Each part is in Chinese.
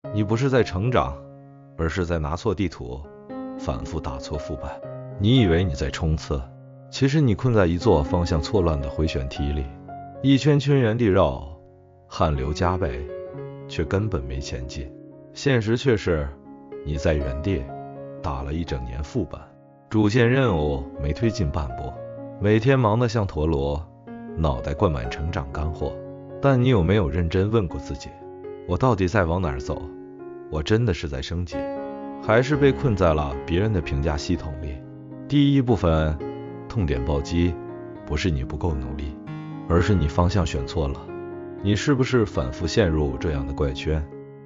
你不是在成长，而是在拿错地图，反复打错副本。你以为你在冲刺，其实你困在一座方向错乱的回旋梯里，一圈圈原地绕，汗流浃背，却根本没前进。现实却是你在原地打了一整年副本，主线任务没推进半步，每天忙得像陀螺，脑袋灌满成长干货。但你有没有认真问过自己，我到底在往哪儿走？我真的是在升级，还是被困在了别人的评价系统里？第一部分痛点暴击，不是你不够努力，而是你方向选错了。你是不是反复陷入这样的怪圈？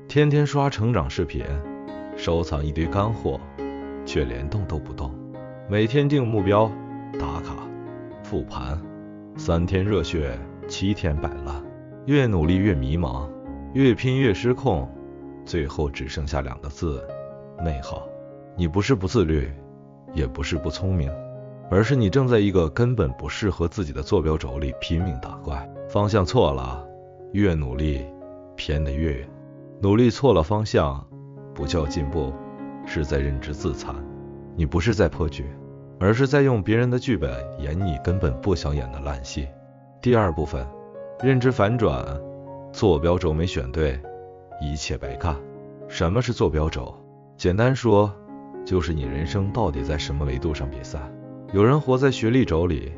天天刷成长视频，收藏一堆干货，却连动都不动。每天定目标，打卡，复盘，3天热血，7天摆烂。越努力越迷茫，越拼越失控，最后只剩下2个字：内耗。你不是不自律，也不是不聪明，而是你正在一个根本不适合自己的坐标轴里拼命打怪。方向错了，越努力偏得越远。努力错了方向，不叫进步，是在认知自残。你不是在破局，而是在用别人的剧本演你根本不想演的烂戏。第二部分，认知反转，坐标轴没选对，一切白干。什么是坐标轴？简单说，就是你人生到底在什么维度上比赛。有人活在学历轴里，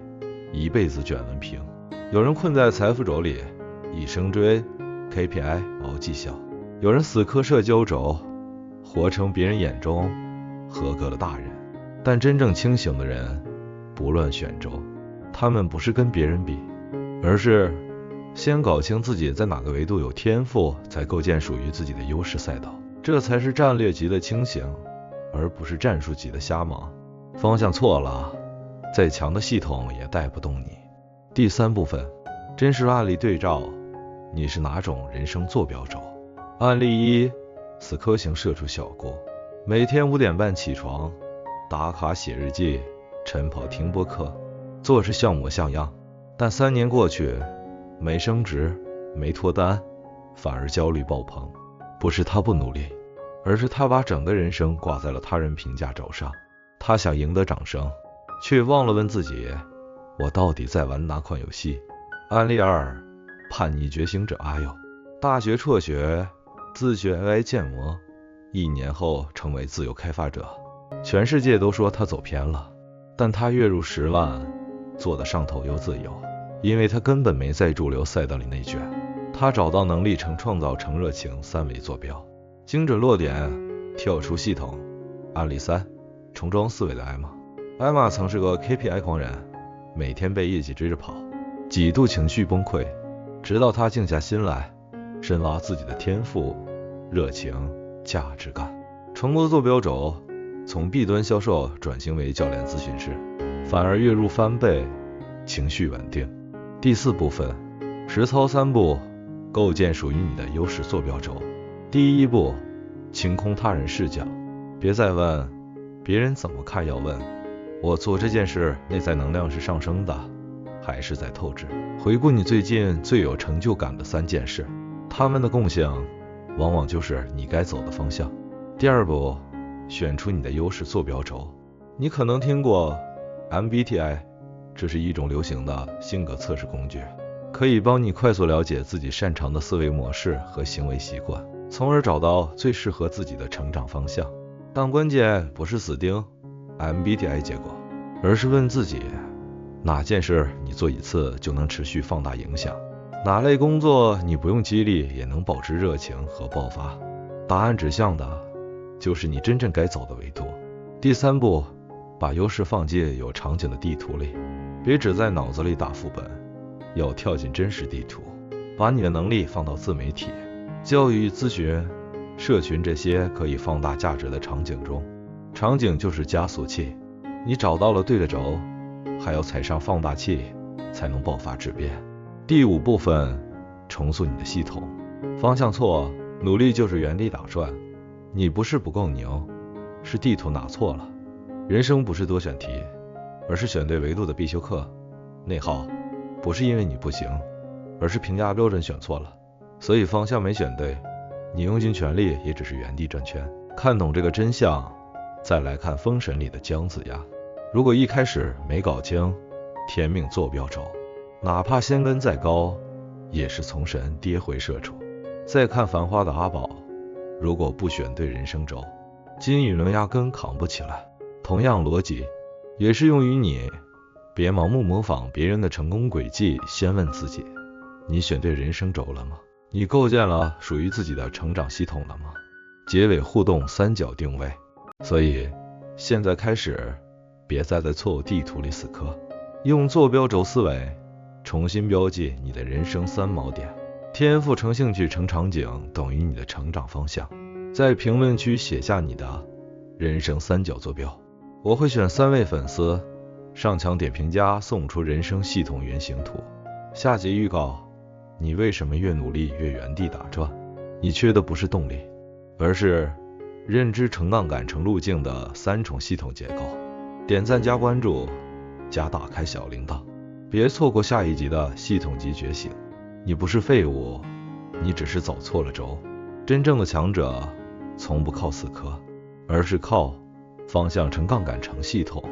一辈子卷文凭；有人困在财富轴里，一生追 KPI 熬绩效；有人死磕社交轴，活成别人眼中合格的大人。但真正清醒的人不乱选轴，他们不是跟别人比，而是先搞清自己在哪个维度有天赋，才构建属于自己的优势赛道。这才是战略级的清醒，而不是战术级的瞎忙。方向错了，再强的系统也带不动你。第三部分，真实案例对照，你是哪种人生坐标轴？案例1，死磕型社畜小郭，每天5点半起床，打卡写日记，晨跑听播客，做事像模像样。但3年过去，没升职，没脱单，反而焦虑爆棚。不是他不努力，而是他把整个人生挂在了他人评价轴上。他想赢得掌声，却忘了问自己，我到底在玩哪款游戏？案例2，叛逆觉醒者阿佑，大学辍学，自学 AI 建模，1年后成为自由开发者。全世界都说他走偏了，但他月入10万，做得上头又自由，因为他根本没在主流赛道里内卷。他找到能力乘创造乘热情3维坐标，精准落点，跳出系统。案例3，重装4维的艾玛。艾玛曾是个 KPI 狂人，每天被业绩追着跑，几度情绪崩溃，直到他静下心来，深挖自己的天赋、热情、价值感。成功的坐标轴，从 B 端销售转型为教练咨询师，反而月入翻倍，情绪稳定。第4部分，实操3步，构建属于你的优势坐标轴。第1步，清空他人视角，别再问别人怎么看，要问我做这件事内在能量是上升的，还是在透支？回顾你最近最有成就感的3件事，他们的共性往往就是你该走的方向。第2步，选出你的优势坐标轴。你可能听过 MBTI， 这是一种流行的性格测试工具，可以帮你快速了解自己擅长的思维模式和行为习惯，从而找到最适合自己的成长方向。但关键不是死盯 MBTI 结果，而是问自己，哪件事你做一次就能持续放大影响？哪类工作你不用激励也能保持热情和爆发？答案指向的就是你真正该走的维度。第3步，把优势放进有场景的地图里，别只在脑子里打副本，要跳进真实地图，把你的能力放到自媒体、教育、咨询、社群这些可以放大价值的场景中。场景就是加速器，你找到了对的轴，还要踩上放大器才能爆发质变。第5部分，重塑你的系统。方向错，努力就是原地打转。你不是不够牛，是地图拿错了。人生不是多选题，而是选对维度的必修课。内耗不是因为你不行，而是评价标准选错了。所以方向没选对，你用尽全力也只是原地转圈。看懂这个真相，再来看封神里的姜子牙。如果一开始没搞清天命坐标轴，哪怕仙根再高，也是从神跌回社畜。再看繁花的阿宝，如果不选对人生轴，金宇伦压根扛不起来。同样逻辑，也适用于你。别盲目模仿别人的成功轨迹，先问自己，你选对人生轴了吗？你构建了属于自己的成长系统了吗？结尾互动三角定位。所以现在开始，别再在错误地图里死磕，用坐标轴思维重新标记你的人生三锚点。天赋乘兴趣乘场景等于你的成长方向。在评论区写下你的人生三角坐标，我会选3位粉丝上墙点评加送出人生系统原型图。下集预告：你为什么越努力越原地打转？你缺的不是动力，而是认知乘杠杆乘路径的3重系统结构。点赞加关注加打开小铃铛，别错过下一集的系统级觉醒。你不是废物，你只是走错了轴。真正的强者从不靠死磕，而是靠方向乘杠杆乘系统。